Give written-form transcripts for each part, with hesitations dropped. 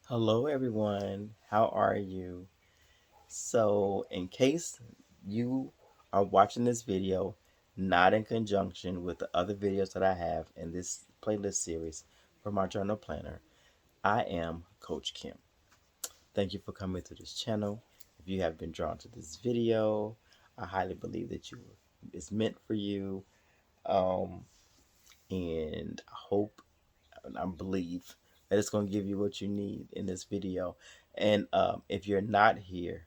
Hello, everyone. How are you? So, in case you are watching this video not in conjunction with the other videos that I have in this playlist series for my journal planner, I am Coach Kim. Thank you for coming to this channel. If you have been drawn to this video, I highly believe that it's meant for you. Um, and I hope and I believe that it's going to give you what you need in this video. And if you're not here,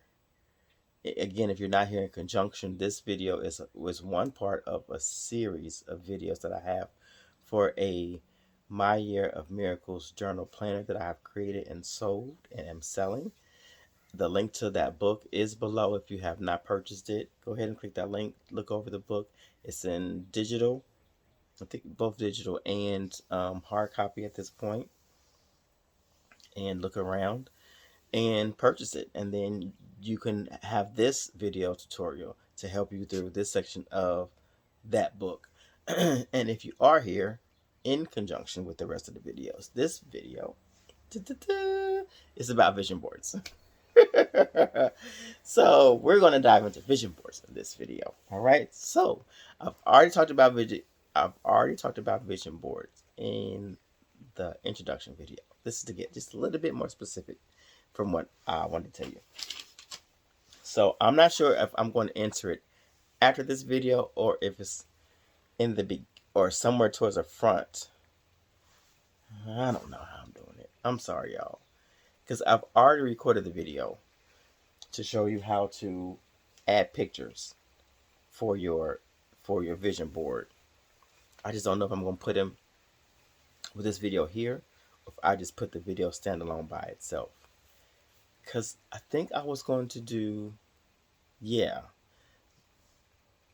again, if you're not here in conjunction, this video was one part of a series of videos that I have for a My Year of Miracles journal planner that I have created and sold and am selling. The link to that book is below. If you have not purchased it, go ahead and click that link. Look over the book. It's in digital, I think both digital and hard copy at this point, and look around and purchase it. And then you can have this video tutorial to help you through this section of that book. And if you are here in conjunction with the rest of the videos, this video is about vision boards. So we're going to dive into vision boards in this video. All right. So I've already talked about vision boards in the introduction video. This is to get just a little bit more specific from what I wanted to tell you. So I'm not sure if I'm going to enter it after this video or if it's in the or somewhere towards the front. I don't know how I'm doing it. I'm sorry, y'all, because I've already recorded the video to show you how to add pictures for your vision board. I just don't know if I'm going to put them with this video here, or if I just put the video standalone by itself. Because I think I was going to do, yeah,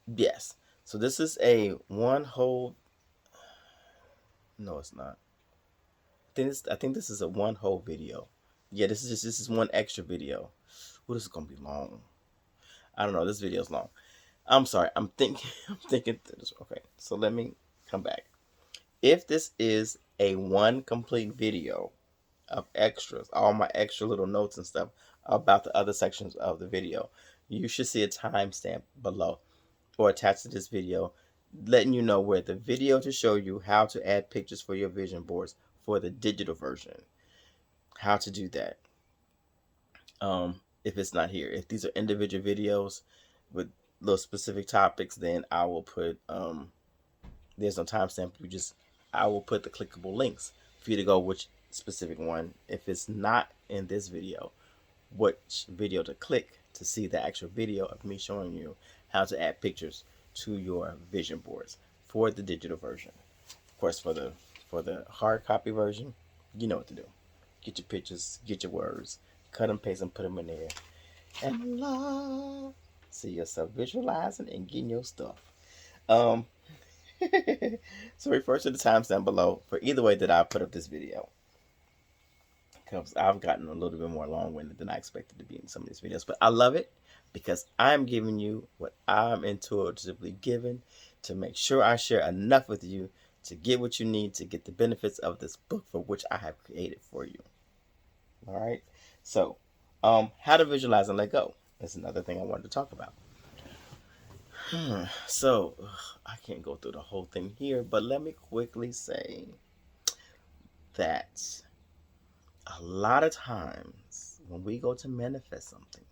yes. So this is a one whole, no, it's not. I think this is a one whole video. Yeah, this is one extra video. Well, this is gonna be long. I don't know. This video is long. I'm sorry. I'm thinking. I'm thinking. Okay, so let me come back. If this is a one complete video of extras, all my extra little notes and stuff about the other sections of the video, you should see a timestamp below or attached to this video, letting you know where the video to show you how to add pictures for your vision boards for the digital version, how to do that. If it's not here, if these are individual videos with little specific topics, then I will put there's no timestamp. I will put the clickable links for you to go which specific one. If it's not in this video, which video to click to see the actual video of me showing you how to add pictures to your vision boards for the digital version. Of course, for the hard copy version, you know what to do. Get your pictures, get your words, cut and paste and put them in there, and love. See yourself visualizing and getting your stuff. Um, so refer to the timestamp below for either way that I put up this video, because I've gotten a little bit more long-winded than I expected to be in some of these videos. But I love it because I'm giving you what I'm intuitively given to make sure I share enough with you to get what you need to get the benefits of this book for which I have created for you. All right. So, how to visualize and let go is another thing I wanted to talk about. So, I can't go through the whole thing here, but let me quickly say that a lot of times when we go to manifest something,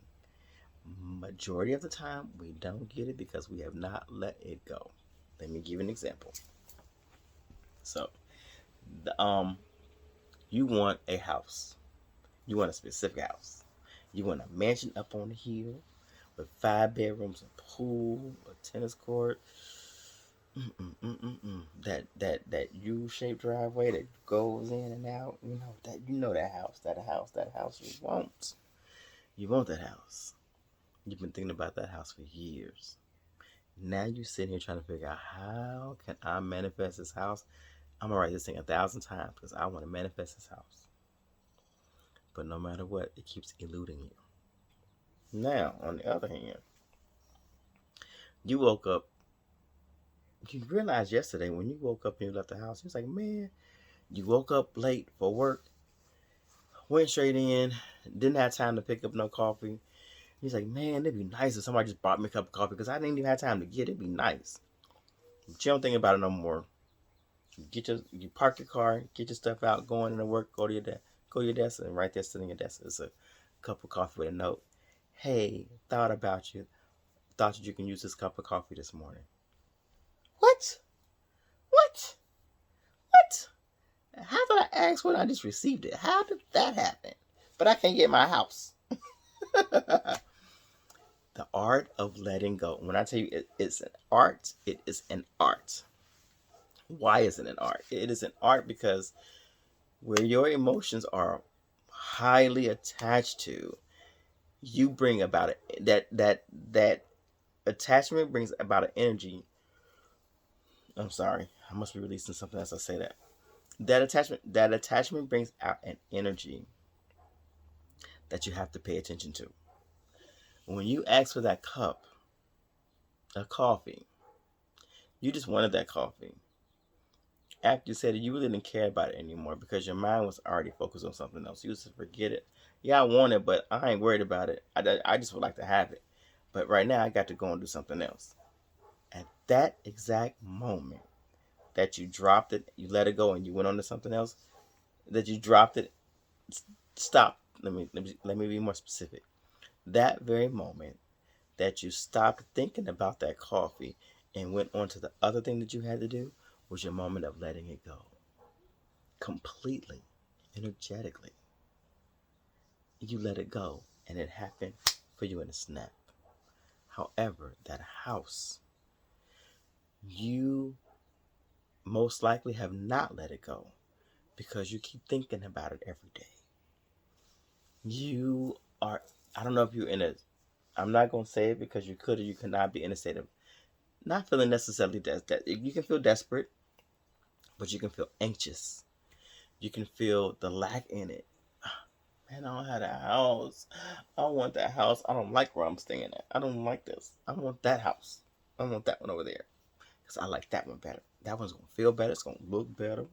majority of the time we don't get it because we have not let it go. Let me give you an example. So, you want a house. You want a specific house. You want a mansion up on the hill with 5 bedrooms, a pool, a tennis court. That U-shaped driveway that goes in and out. That house you want. You want that house. You've been thinking about that house for years. Now you sitting here trying to figure out, how can I manifest this house? I'm gonna write this thing 1,000 times because I want to manifest this house. But no matter what, it keeps eluding you. Now, on the other hand, you woke up. You realized yesterday when you woke up and you left the house, you was like, man, you woke up late for work. Went straight in. Didn't have time to pick up no coffee. He's like, man, it'd be nice if somebody just brought me a cup of coffee because I didn't even have time to get it. It'd be nice. But you don't think about it no more. You park your car, get your stuff out, go into work, go to your desk, and right there sitting at your desk is a cup of coffee with a note. Hey, thought about you. Thought that you can use this cup of coffee this morning. What? What? What? How did I ask when I just received it? How did that happen? But I can't get my house. The art of letting go. When I tell you it's an art, it is an art. Why is it an art? It is an art because where your emotions are highly attached to, you bring about it. That attachment brings about an energy. I'm sorry, I must be releasing something as I say that. That attachment brings out an energy that you have to pay attention to. When you ask for that cup of coffee, you just wanted that coffee. After you said it, you really didn't care about it anymore because your mind was already focused on something else. You just forget it. Yeah, I want it, but I ain't worried about it. I just would like to have it. But right now, I got to go and do something else. At that exact moment that you dropped it, you let it go, and you went on to something else, that you dropped it, stop. Let me be more specific. That very moment that you stopped thinking about that coffee and went on to the other thing that you had to do was your moment of letting it go completely, energetically. You let it go, and it happened for you in a snap. However, that house, you most likely have not let it go because you keep thinking about it every day. You are, I don't know if you're in a, I'm not going to say it because you could or you could not be in a state of not feeling necessarily that you can feel desperate, but you can feel anxious. You can feel the lack in it. Man, I don't have a house. I want that house. I don't like where I'm staying at. I don't like this. I want that house. I want that one over there because I like that one better. That one's gonna feel better. It's gonna look better.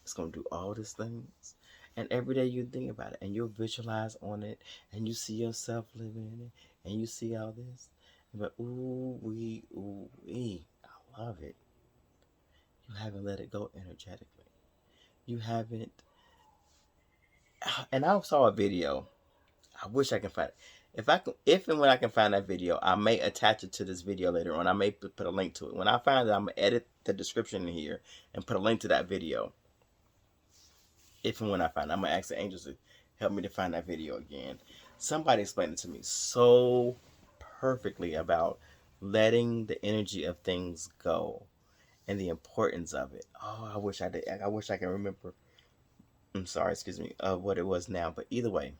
It's gonna do all these things. And every day you think about it, and you'll visualize on it, and you see yourself living in it, and you see all this. But ooh wee, I love it. You haven't let it go energetically. You haven't. And I saw a video. I wish I can find it. If and when I can find that video, I may attach it to this video later on. I may put a link to it. When I find it, I'm gonna edit the description in here and put a link to that video. If and when I find it, I'm gonna ask the angels to help me to find that video again. Somebody explained it to me so perfectly about letting the energy of things go and the importance of it. Oh, I wish I did. I wish I can remember. I'm sorry, excuse me, what it was now. But either way,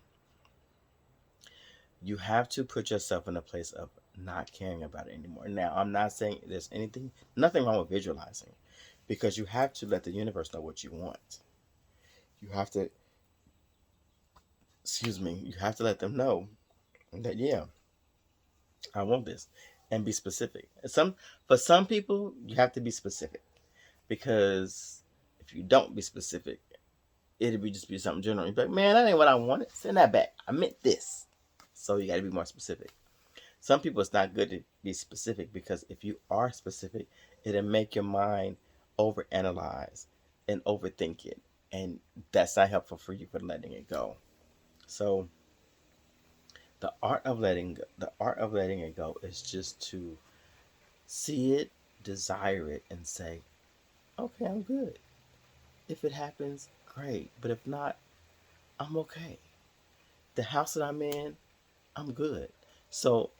you have to put yourself in a place of not caring about it anymore. Now, I'm not saying there's nothing wrong with visualizing, because you have to let the universe know what you want. You have to, excuse me, you have to let them know that, yeah, I want this, and be specific. For some people, you have to be specific, because if you don't be specific, it'll be just be something general. You'll be like, man, that ain't what I wanted. Send that back. I meant this. So you got to be more specific. Some people, it's not good to be specific, because if you are specific, it'll make your mind overanalyze and overthink it, and that's not helpful for you for letting it go. So the art of letting it go is just to see it, desire it, and say, okay, I'm good. If it happens, great. But if not, I'm okay. The house that I'm in, I'm good. So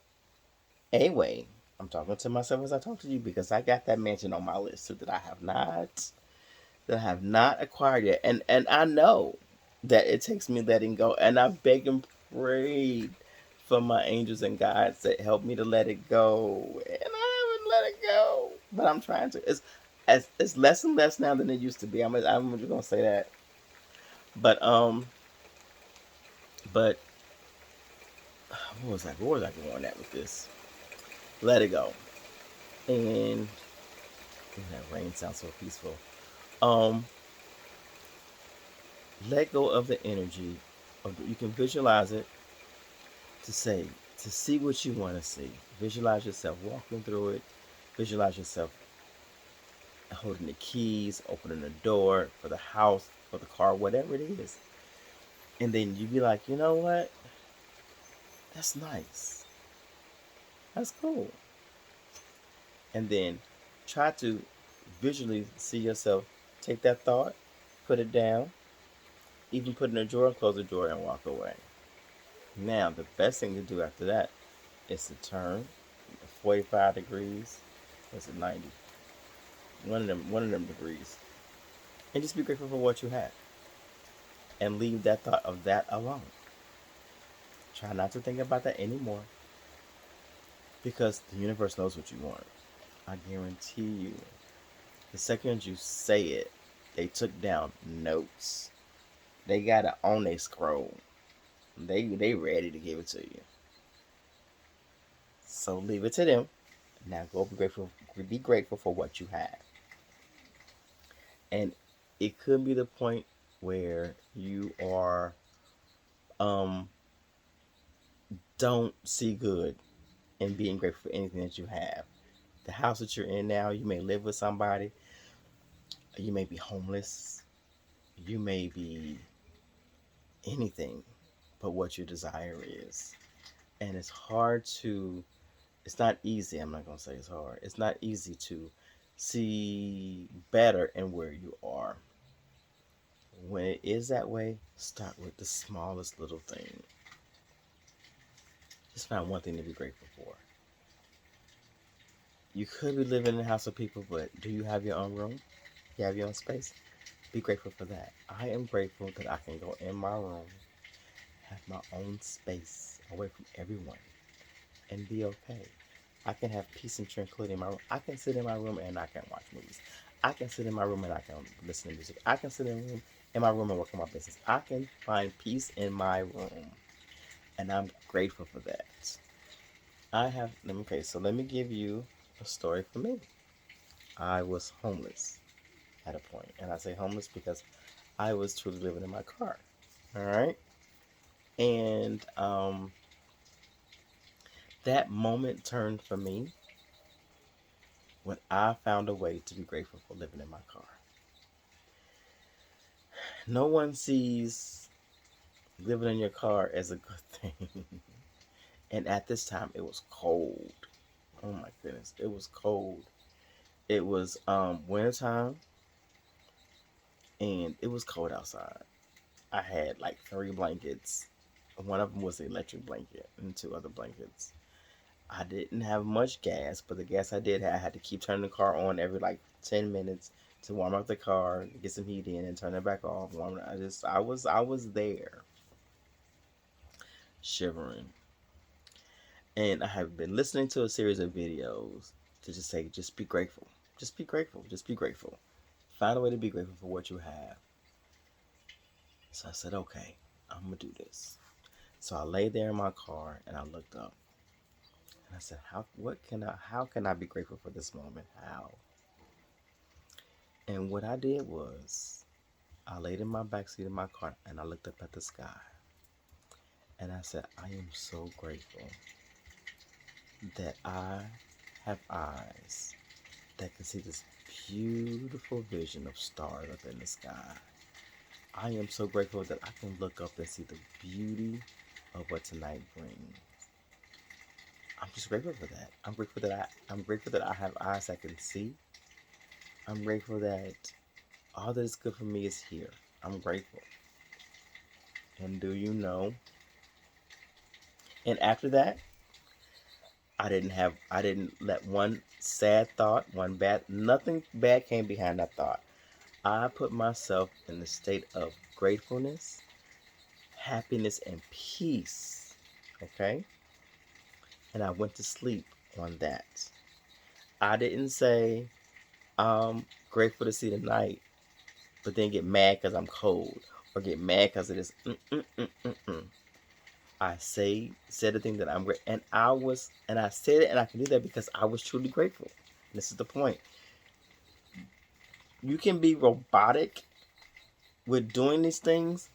anyway, I'm talking to myself as I talk to you, because I got that mansion on my list too that I have not acquired yet. And I know that it takes me letting go, and I've begged and prayed for my angels and guides that help me to let it go. And I haven't let it go. But I'm trying to. It's less and less now than it used to be. I'm just gonna say that. But what was I going at with this? Let it go. And that rain sounds so peaceful. Um, let go of the energy or you can visualize it to say, to see what you want to see. Visualize yourself walking through it. Visualize yourself holding the keys, opening the door for the house, for the car, whatever it is. And then you be like, you know what? That's nice. That's cool. And then try to visually see yourself take that thought, put it down, even put it in a drawer, close the drawer, and walk away. Now, the best thing to do after that is to turn 45 degrees. Was it 90? One of them degrees. And just be grateful for what you have. And leave that thought of that alone. Try not to think about that anymore. Because the universe knows what you want. I guarantee you. The second you say it, they took down notes. They got it on their scroll. They ready to give it to you. So leave it to them. Now go be grateful for what you have. And it could be the point where you are don't see good in being grateful for anything that you have. The house that you're in now, you may live with somebody, you may be homeless, you may be anything but what your desire is. And it's not easy. I'm not going to say it's hard. It's not easy to see better in where you are. When it is that way, start with the smallest little thing. Just find one thing to be grateful for. You could be living in a house of people, but do you have your own room? You have your own space? Be grateful for that. I am grateful that I can go in my room, have my own space away from everyone, and be okay. I can have peace and tranquility in my room. I can sit in my room and I can watch movies. I can sit in my room and I can listen to music. I can sit in my room and work on my business. I can find peace in my room. And I'm grateful for that. So let me give you a story for me. I was homeless at a point. And I say homeless because I was truly living in my car. All right. And that moment turned for me when I found a way to be grateful for living in my car. No one sees living in your car as a good thing. And at this time, it was cold. Oh my goodness, it was cold. It was wintertime, and it was cold outside. I had like 3 blankets. One of them was an electric blanket, and 2 other blankets. I didn't have much gas, but the gas I did have, I had to keep turning the car on every like 10 minutes to warm up the car, get some heat in, and turn it back off. I was there, shivering, and I have been listening to a series of videos to just say, just be grateful, just be grateful, just be grateful. Find a way to be grateful for what you have. So I said, okay, I'm gonna do this. So I lay there in my car and I looked up and I said, how can I be grateful for this moment? How? And what I did was I laid in my backseat of my car and I looked up at the sky and I said, I am so grateful that I have eyes that can see this beautiful vision of stars up in the sky. I am so grateful that I can look up and see the beauty of what tonight brings. I'm just grateful for that. I'm grateful that I have eyes that can see. I'm grateful that all that is good for me is here. I'm grateful. And do you know? And after that, I didn't let one sad thought, nothing bad came behind that thought. I put myself in the state of gratefulness, happiness, and peace. Okay? And I went to sleep on that. I didn't say I'm grateful to see the night, but then get mad because I'm cold or get mad because it is. I said the thing that I'm great, and I said it, and I can do that because I was truly grateful. And this is the point. You can be robotic with doing these things,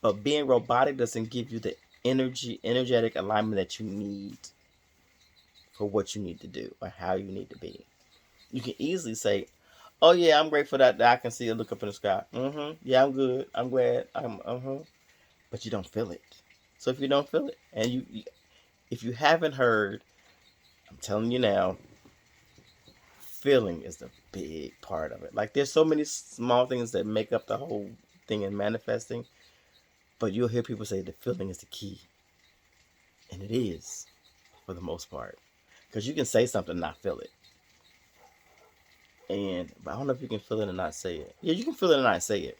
But being robotic doesn't give you the energetic alignment that you need for what you need to do or how you need to be. You can easily say, "Oh yeah, I'm grateful that I can see a look up in the sky. Yeah, I'm good. I'm glad. But you don't feel it. So if you don't feel it, and if you haven't heard, I'm telling you now, feeling is the big part of it. Like there's so many small things that make up the whole thing in manifesting, but you'll hear people say the feeling is the key, and it is for the most part, because you can say something and not feel it. But I don't know if you can feel it and not say it. Yeah, you can feel it and not say it,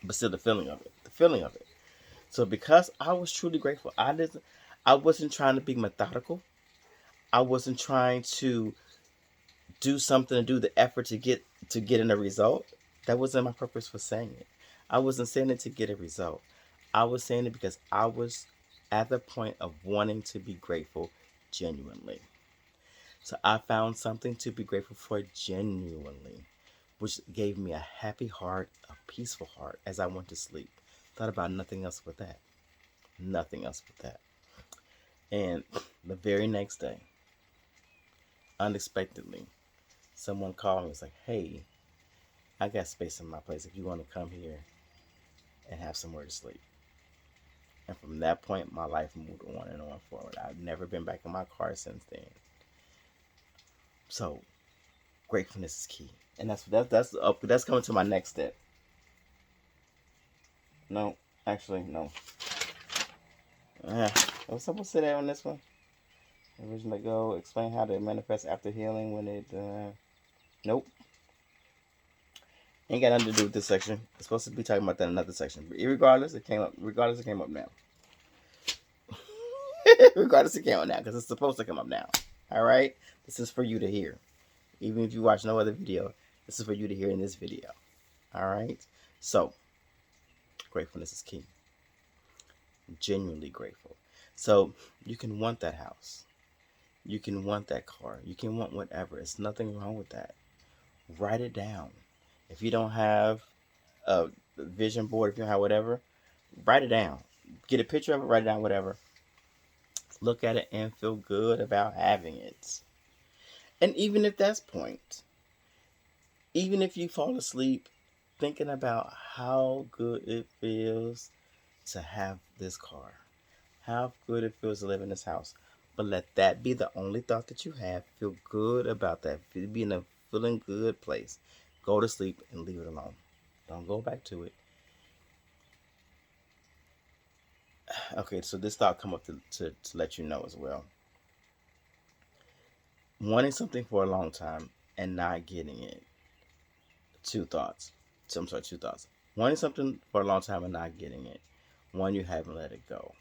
but still the feeling of it. The feeling of it. So because I was truly grateful, I wasn't trying to be methodical. I wasn't trying to do something and do the effort to get in a result. That wasn't my purpose for saying it. I wasn't saying it to get a result. I was saying it because I was at the point of wanting to be grateful genuinely. So I found something to be grateful for genuinely, which gave me a happy heart, a peaceful heart as I went to sleep. Thought about nothing else but that. Nothing else but that. And the very next day, unexpectedly, someone called me and was like, "Hey, I got space in my place if you want to come here and have somewhere to sleep." And from that point, my life moved on and on forward. I've never been back in my car since then. So gratefulness is key, and that's coming to my next step. No, actually, no. Was supposed to say that on this one? Originally, go explain how to manifest after healing when it. Nope, ain't got nothing to do with this section. It's supposed to be talking about that in another section. But regardless, it came up. Regardless, it came up now. Regardless, it came up now because it's supposed to come up now. All right, this is for you to hear. Even if you watch no other video, this is for you to hear in this video. All right. So, gratefulness is key. Genuinely grateful. So you can want that house. You can want that car. You can want whatever. It's nothing wrong with that. Write it down. If you don't have a vision board, if you don't have whatever, write it down. Get a picture of it, write it down, whatever. Look at it and feel good about having it. And even if that's point, even if you fall asleep thinking about how good it feels to have this car, how good it feels to live in this house. But let that be the only thought that you have. Feel good about that. Be in a feeling good place. Go to sleep and leave it alone. Don't go back to it. Okay, so this thought come up to let you know as well. Wanting something for a long time and not getting it. Two thoughts. I'm sorry, two thoughts. Wanting something for a long time and not getting it. One, you haven't let it go.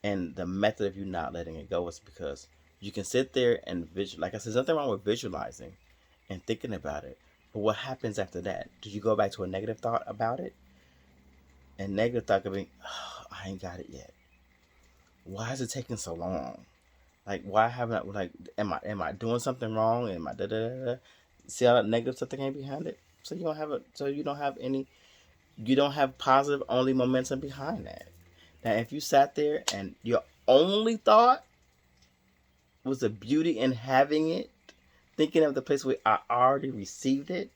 And the method of you not letting it go is because you can sit there and like I said, there's nothing wrong with visualizing and thinking about it. But what happens after that? Do you go back to a negative thought about it? And negative thought could be, oh, I ain't got it yet. Why is it taking so long? Like, why haven't I, like, am I doing something wrong? Am I da da da da? See how that negative stuff that came behind it? So you don't have any, you don't have positive only momentum behind that. Now, if you sat there and your only thought was the beauty in having it, thinking of the place where I already received it,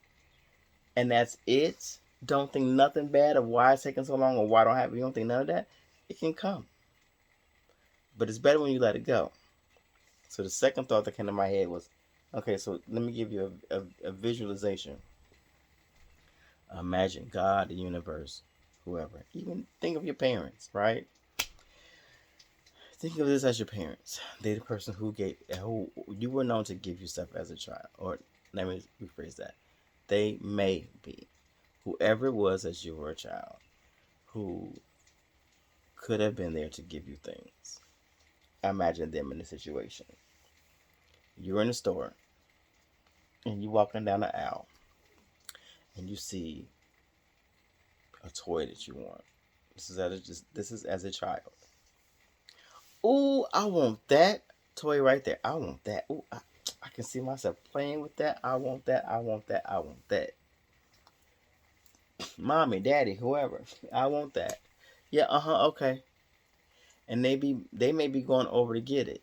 and that's it. Don't think nothing bad of why it's taking so long or why I don't have it. You don't think none of that. It can come, but it's better when you let it go. So the second thought that came to my head was, okay, so let me give you a visualization. Imagine God, the universe, whoever. Even think of your parents, right? Think of this as your parents. They're the person who you were known to give you stuff as a child. Or let me rephrase that. They may be whoever it was as you were a child who could have been there to give you things. Imagine them in the situation. You're in a store and you're walking down the aisle and you see a toy that you want. This is as a child. Ooh, I want that toy right there. I want that. Ooh, I can see myself playing with that. I want that. I want that. I want that. mommy, daddy, whoever. I want that. Yeah, okay. And they may be going over to get it.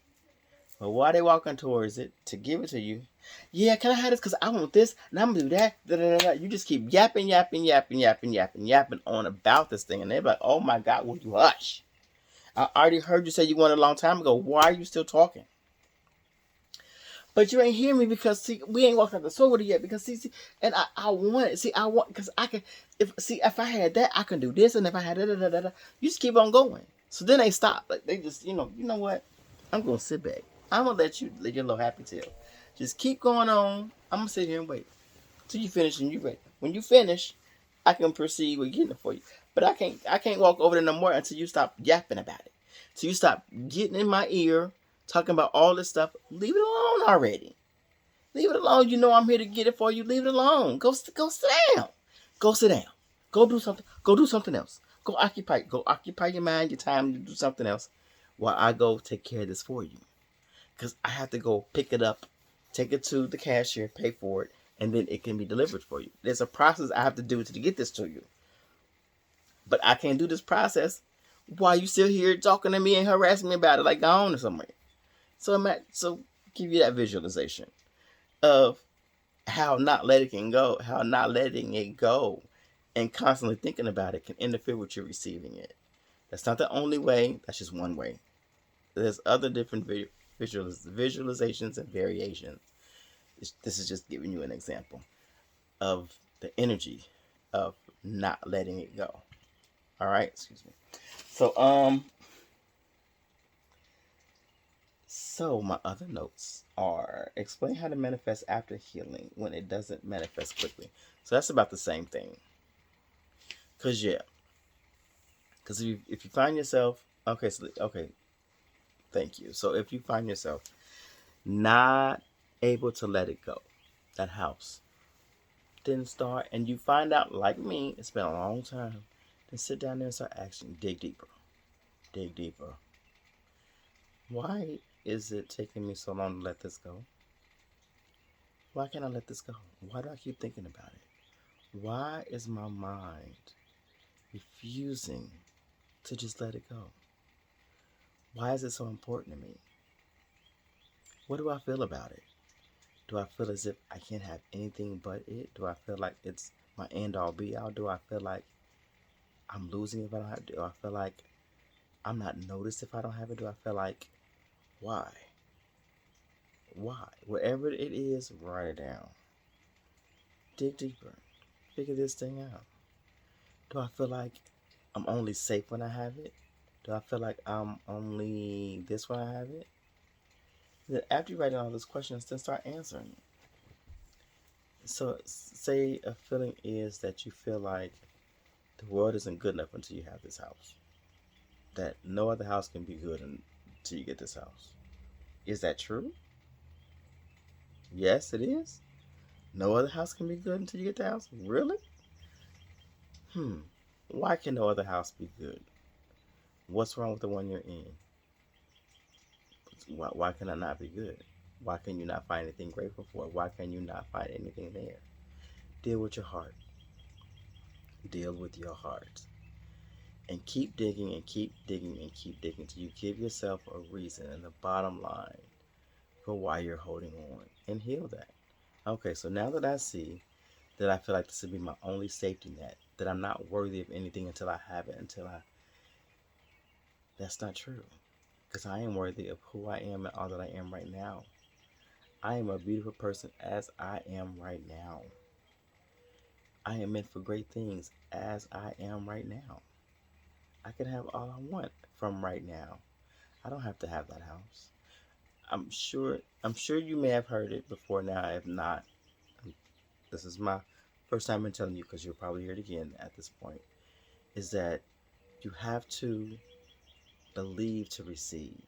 But while they walking towards it to give it to you, yeah, can I have this? Because I want this, and I'm going to do that. Da, da, da, da. You just keep yapping, yapping, yapping, yapping, yapping, yapping on about this thing. And they're like, oh my God, will you hush? I already heard you say you wanted a long time ago. Why are you still talking? But you ain't hear me because see, we ain't walked out the store with it yet. Because see, and I want it. See, I want because I can. If I had that, I can do this, and if I had da, you just keep on going. So then they stop. Like they just, you know what? I'm gonna sit back. I'm gonna let you live your little happy tail. Just keep going on. I'm gonna sit here and wait till you finish and you ready. When you finish, I can proceed with getting it for you. But I can't walk over there no more until you stop yapping about it. Till you stop getting in my ear, talking about all this stuff. Leave it alone already. Leave it alone. You know I'm here to get it for you. Leave it alone. Go sit down. Go sit down. Go do something. Go do something else. Go occupy your mind, your time to do something else, while I go take care of this for you. Because I have to go pick it up, take it to the cashier, pay for it, and then it can be delivered for you. There's a process I have to do to get this to you. But I can't do this process while you still here talking to me and harassing me about it like gone or somewhere. So give you that visualization of how not letting it go and constantly thinking about it can interfere with you receiving it. That's not the only way. That's just one way. There's other different visualizations and variations. This is just giving you an example of the energy of not letting it go. All right, excuse me. So so my other notes are explain how to manifest after healing when it doesn't manifest quickly. So that's about the same thing. Cause yeah, because if you find yourself okay, thank you. So if you find yourself not able to let it go, that house didn't start, and you find out like me, it's been a long time. Then sit down there and start action. Dig deeper. Dig deeper. Why is it taking me so long to let this go? Why can't I let this go? Why do I keep thinking about it? Why is my mind refusing to just let it go? Why is it so important to me? What do I feel about it? Do I feel as if I can't have anything but it? Do I feel like it's my end all be all? Do I feel like I'm losing if I don't have it? Do I feel like I'm not noticed if I don't have it? Do I feel like why? Why? Whatever it is, write it down. Dig deeper. Figure this thing out. Do I feel like I'm only safe when I have it? Do I feel like I'm only this when I have it? Then after you write down all those questions, then start answering. So say a feeling is that you feel like the world isn't good enough until you have this house. That no other house can be good until you get this house. Is that true? Yes, it is. No other house can be good until you get the house? Really? Hmm. Why can no other house be good? What's wrong with the one you're in? Why can it not be good? Why can you not find anything grateful for? Why can you not find anything there? Deal with your heart. Deal with your heart. And keep digging and keep digging and keep digging till you give yourself a reason and the bottom line for why you're holding on and heal that. Okay, so now that I see that I feel like this would be my only safety net, that I'm not worthy of anything until I have it, that's not true. Because I am worthy of who I am and all that I am right now. I am a beautiful person as I am right now. I am meant for great things as I am right now. I can have all I want from right now. I don't have to have that house. I'm sure you may have heard it before now. If not, this is my first time in telling you because you'll probably hear it again at this point. Is that you have to believe to receive.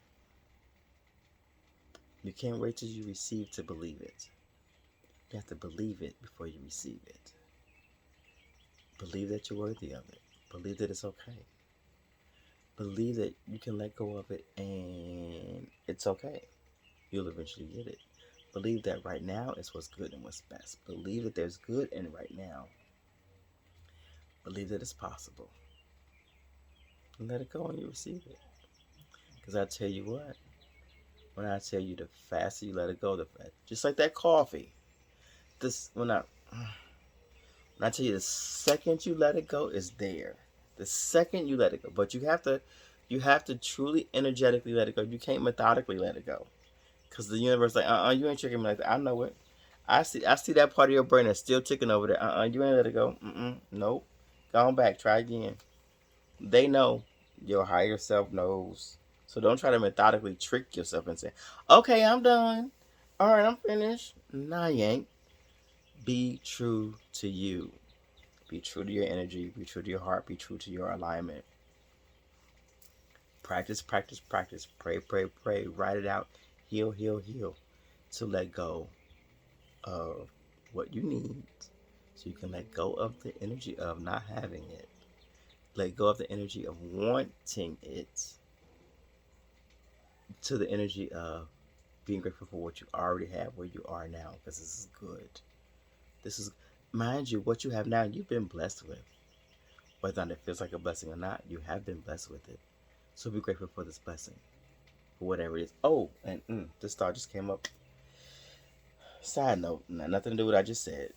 You can't wait till you receive to believe it. You have to believe it before you receive it. Believe that you're worthy of it. Believe that it's okay. Believe that you can let go of it and it's okay. You'll eventually get it. Believe that right now is what's good and what's best. Believe that there's good in right now. Believe that it's possible. And let it go and you receive it. Because I tell you what, when I tell you the faster you let it go, the faster. Just like that coffee. This when I tell you the second you let it go, it's there. The second you let it go. But you have to truly energetically let it go. You can't methodically let it go. Because the universe like, you ain't tricking me like that. I know it. I see that part of your brain that's still ticking over there. You ain't let it go. Nope. Go on back. Try again. They know. Your higher self knows. So don't try to methodically trick yourself and say, okay, I'm done. All right, I'm finished. Nah, you ain't. Be true to you. Be true to your energy. Be true to your heart. Be true to your alignment. Practice, practice, practice. Pray, pray, pray. Write it out. Heal, heal, heal. To let go of what you need so you can let go of the energy of not having it. Let go of the energy of wanting it to the energy of being grateful for what you already have where you are now because this is good. This is, mind you, what you have now, you've been blessed with. Whether or not it feels like a blessing or not, you have been blessed with it. So be grateful for this blessing, for whatever it is. Oh, and this thought just came up. Side note, nothing to do with what I just said.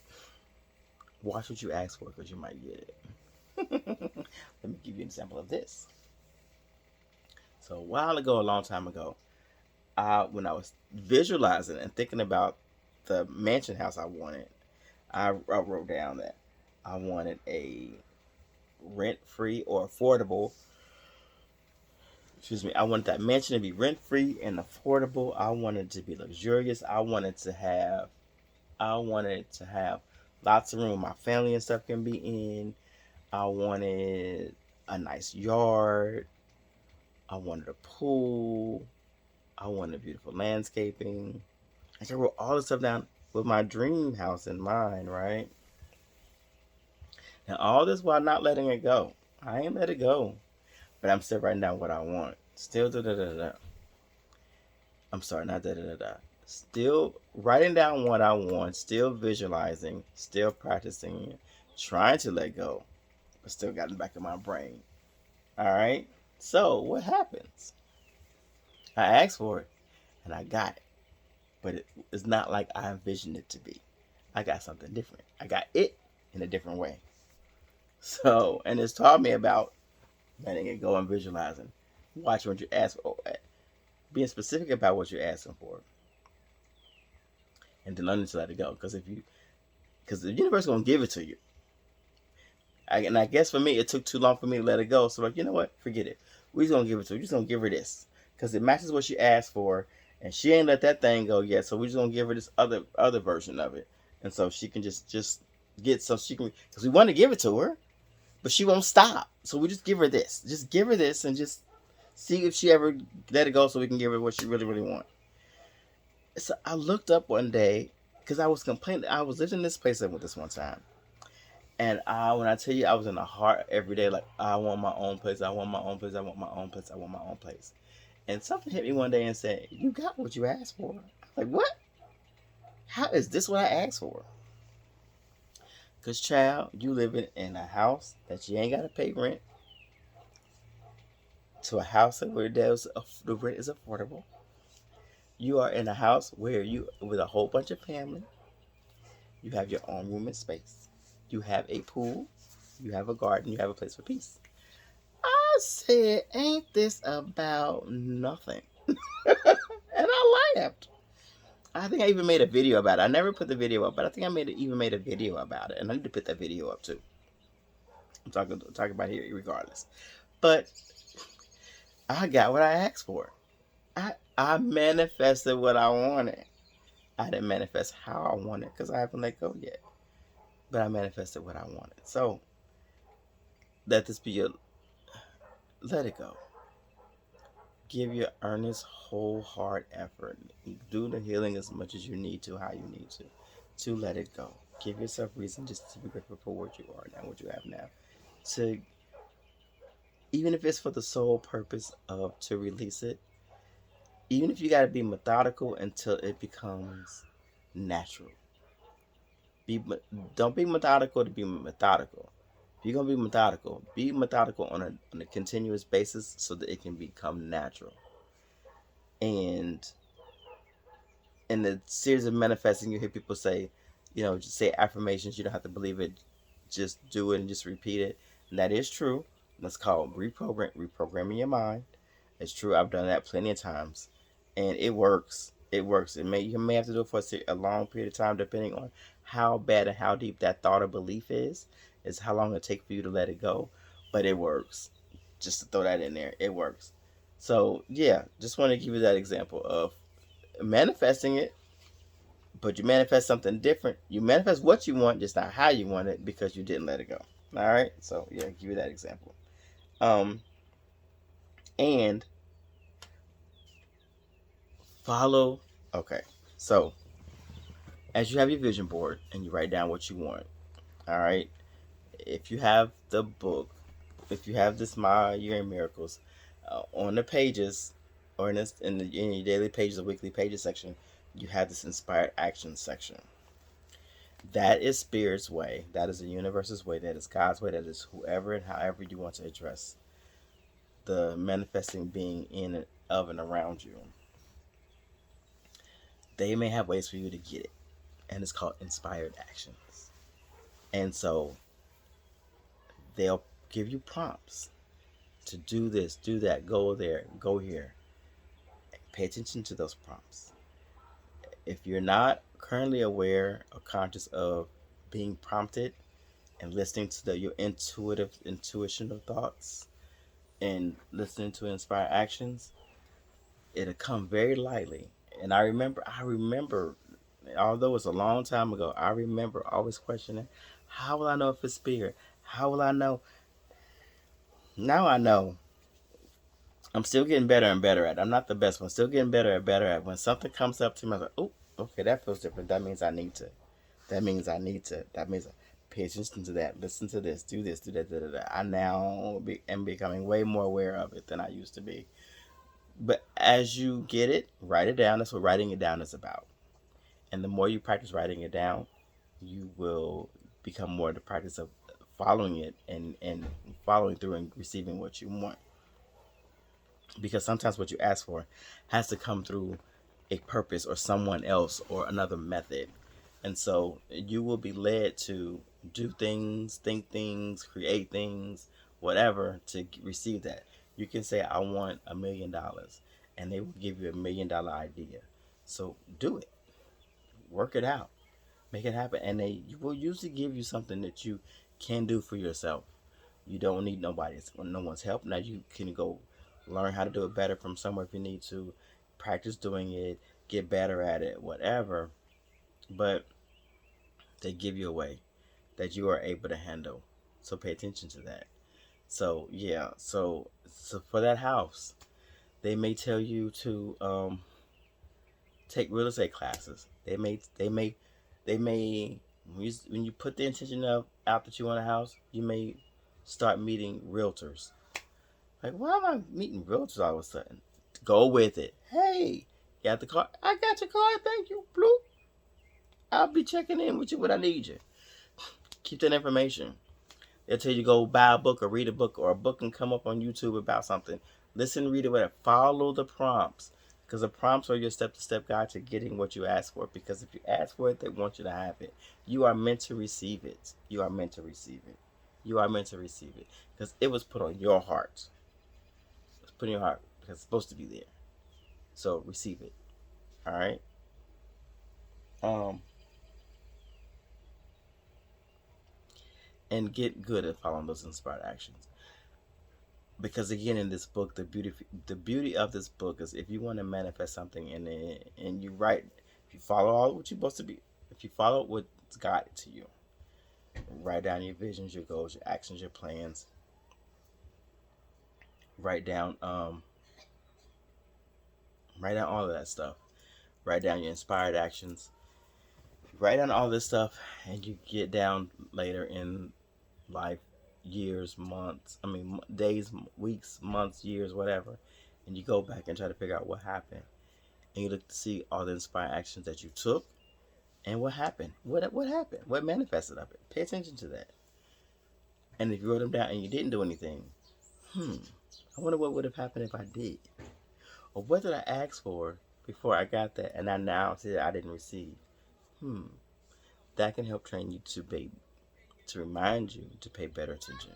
Watch what you ask for because you might get it. Let me give you an example of this. So a while ago, a long time ago, when I was visualizing and thinking about the mansion house I wanted, I wrote down that I wanted a rent-free or affordable. Excuse me. I wanted that mansion to be rent-free and affordable. I wanted it to be luxurious. I wanted to have. I wanted to have lots of room where my family and stuff can be in. I wanted a nice yard. I wanted a pool. I wanted beautiful landscaping. I wrote all this stuff down with my dream house in mind, right? And all this while not letting it go. I ain't let it go, but I'm still writing down what I want. Still da da da da. I'm sorry, not da da da da. Still writing down what I want. Still visualizing. Still practicing. Trying to let go, but still got in the back of my brain. All right. So what happens? I asked for it, and I got it, but it's not like I envisioned it to be. I got something different. I got it in a different way. So, and it's taught me about letting it go and visualizing, watching what you ask for, being specific about what you're asking for, and then learning to let it go. Because the universe is gonna give it to you. And I guess for me, it took too long for me to let it go. So like, you know what? Forget it. We're just gonna give it to her. We're just gonna give her this because it matches what she asked for, and she ain't let that thing go yet. So we're just gonna give her this other version of it, and so she can just get so she can because we want to give it to her, but she won't stop. So we just give her this. Just give her this, and just see if she ever let it go, so we can give her what she really really wants. So I looked up one day because I was complaining. I was living in this place with this one time. And when I tell you, I was in the heart every day, like I want my own place. I want my own place. I want my own place. I want my own place. And something hit me one day and said, "You got what you asked for." I'm like, what? How is this what I asked for? Cause child, you living in a house that you ain't gotta pay rent, to a house where the rent is affordable. You are in a house where you with a whole bunch of family. You have your own room and space. You have a pool. You have a garden. You have a place for peace. I said, ain't this about nothing? And I laughed. I think I even made a video about it. I never put the video up, but I think even made a video about it. And I need to put that video up too. I'm talking about here regardless. But I got what I asked for. I manifested what I wanted. I didn't manifest how I wanted because I haven't let go yet. But I manifested what I wanted. So let this be your let it go. Give your earnest, whole heart effort. Do the healing as much as you need to, how you need to let it go. Give yourself reason just to be grateful for what you are now, what you have now. To even if it's for the sole purpose of to release it, even if you got to be methodical until it becomes natural. Be don't be methodical to be methodical. You're gonna be methodical. Be methodical on a continuous basis so that it can become natural. And in the series of manifesting, you hear people say, just say affirmations. You don't have to believe it. Just do it and just repeat it. And that is true. That's called reprogramming your mind. It's true. I've done that plenty of times, and it works. It works. You may have to do it for a long period of time, depending on how bad and how deep that thought or belief is. Is how long it takes for you to let it go, but it works. Just to throw that in there, it works. So yeah, just want to give you that example of manifesting it, but you manifest something different. You manifest what you want, just not how you want it, because you didn't let it go. All right. So yeah, give you that example. Um, and follow. Okay. So as you have your vision board and you write down what you want, all right. If you have the book, if you have this My Year in Miracles, on the pages, or in your daily pages or weekly pages section, you have this inspired action section. That is Spirit's way. That is the universe's way. That is God's way. That is whoever and however you want to address the manifesting being in and of and around you. They may have ways for you to get it, and it's called inspired actions. And so they'll give you prompts to do this, do that, go there, go here. Pay attention to those prompts. If you're not currently aware or conscious of being prompted and listening to your intuition of thoughts and listening to inspired actions, it'll come very lightly. And I remember, although it's a long time ago, I remember always questioning, how will I know if it's spirit? How will I know? Now I know. I'm still getting better and better at it. I'm not the best one. Still getting better and better at it. When something comes up to me, I'm like, oh, okay, that feels different. That means I need to. That means I need to. That means pay attention to that. Listen to this. Do this. Do that. Da, da, da. I now am becoming way more aware of it than I used to be. But as you get it, write it down. That's what writing it down is about. And the more you practice writing it down, you will become more in the practice of following it and following through and receiving what you want. Because sometimes what you ask for has to come through a purpose or someone else or another method. And so you will be led to do things, think things, create things, whatever to receive that. You can say, I want $1 million, and they will give you $1 million idea. So do it, work it out, make it happen. And they will usually give you something that you can do for yourself. You don't need no one's help. Now you can go learn how to do it better from somewhere if you need to. Practice doing it, get better at it, whatever. But they give you a way that you are able to handle. So pay attention to that. So yeah, so for that house, they may tell you to take real estate classes. They may when you put the intention of out that you want a house, you may start meeting realtors. Like, why am I meeting realtors all of a sudden? Go with it. Hey, you got the car? I got your car. Thank you. Bloop. I'll be checking in with you when I need you. Keep that information. They'll tell you to go buy a book or read a book, or a book can come up on YouTube about something. Listen, read it, whatever. Follow the prompts. Because the prompts are your step-to-step guide to getting what you ask for. Because if you ask for it, they want you to have it. You are meant to receive it. You are meant to receive it. You are meant to receive it. Because it was put on your heart. It's put in your heart because it's supposed to be there. So receive it. All right. Um, and get good at following those inspired actions. Because again, in this book, the beauty of this book is if you want to manifest something and you write, if you follow all what you're supposed to be, if you follow what's guided to you, write down your visions, your goals, your actions, your plans. Write down write down all of that stuff. Write down your inspired actions. Write down all this stuff, and you get down later in life, years, months, days, weeks, months, years, whatever, and you go back and try to figure out what happened. And you look to see all the inspired actions that you took and what happened. What happened? What manifested of it? Pay attention to that. And if you wrote them down and you didn't do anything, I wonder what would have happened if I did. Or what did I ask for before I got that and I now see that I didn't receive? That can help train you to remind you to pay better attention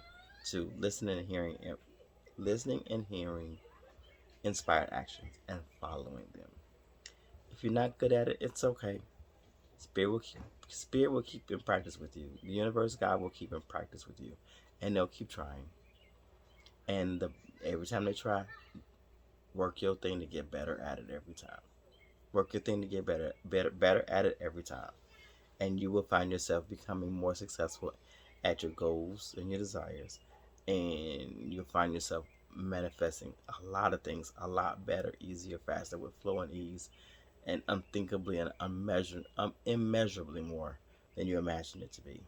to listening and hearing inspired actions and following them. If you're not good at it, it's okay. Spirit will keep in practice with you. The universe, God will keep in practice with you, and they'll keep trying. And every time they try, work your thing to get better at it every time. Work your thing to get better at it every time, and you will find yourself becoming more successful at your goals and your desires, and you'll find yourself manifesting a lot of things a lot better, easier, faster, with flow and ease, and unthinkably and immeasurably more than you imagined it to be.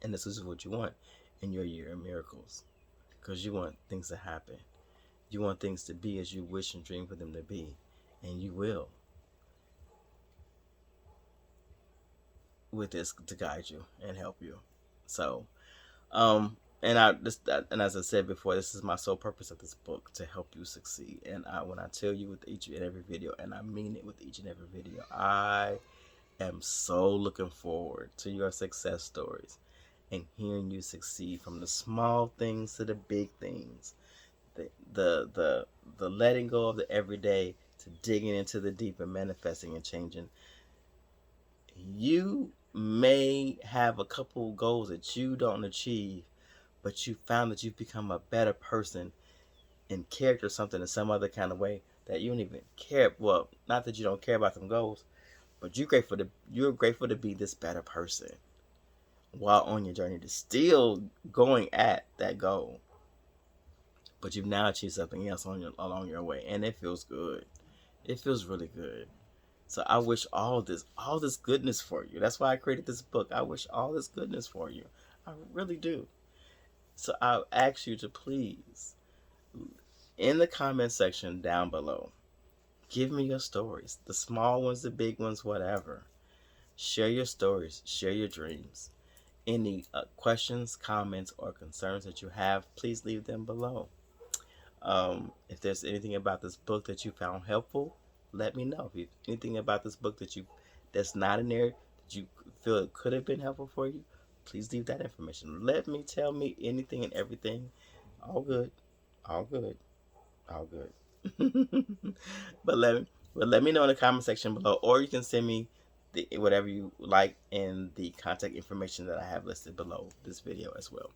And this is what you want in your year of miracles, because you want things to happen. You want things to be as you wish and dream for them to be, and you will, with this to guide you and help you. So, and as I said before, this is my sole purpose of this book, to help you succeed. And when I tell you with each and every video, and I mean it with each and every video, I am so looking forward to your success stories and hearing you succeed, from the small things to the big things, the letting go of the everyday to digging into the deep and manifesting and changing. You may have a couple goals that you don't achieve, but you found that you've become a better person in character or something in some other kind of way that you don't even care. Well, not that you don't care about them goals, but you're grateful to be this better person while on your journey to still going at that goal. But you've now achieved something else along your way, and it feels good. It feels really good. So I wish all this goodness for you. That's why I created this book. I wish all this goodness for you. I really do. So I ask you to please, in the comment section down below, give me your stories. The small ones, the big ones, whatever. Share your stories. Share your dreams. Any questions, comments, or concerns that you have, please leave them below. If there's anything about this book that you found helpful, let me know. If anything about this book that's not in there that you feel it could have been helpful for you, please leave that information. Tell me anything and everything. All good, all good, all good. Let me know in the comment section below, or you can send me whatever you like in the contact information that I have listed below this video as well.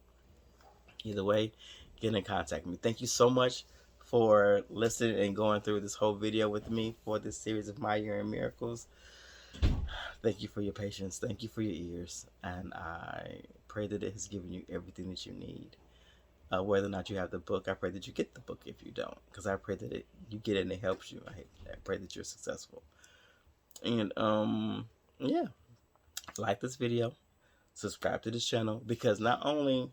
Either way, get in contact with me. Thank you so much for listening and going through this whole video with me for this series of My Year in Miracles. Thank you for your patience. Thank you for your ears. And I pray that it has given you everything that you need. Whether or not you have the book, I pray that you get the book if you don't. Because I pray that you get it and it helps you. I pray that you're successful. And yeah, like this video. Subscribe to this channel, because not only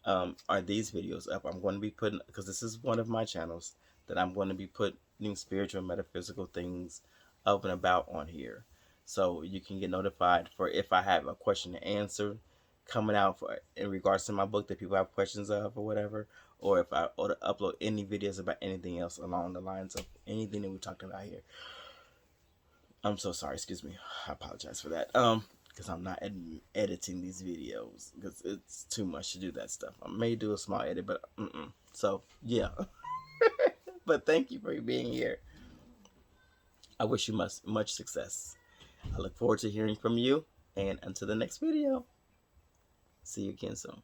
are these videos up, I'm going to be putting, because this is one of my channels that I'm going to be putting spiritual and metaphysical things up and about on here, so you can get notified for if I have a question to answer coming out in regards to my book that people have questions of or whatever, or if I or to upload any videos about anything else along the lines of anything that we talked about here. I'm so sorry, excuse me, I apologize for that. Because I'm not editing these videos, because it's too much to do that stuff. I may do a small edit, but so yeah. But thank you for being here. I wish you much success. I look forward to hearing from you, and until the next video, see you again soon.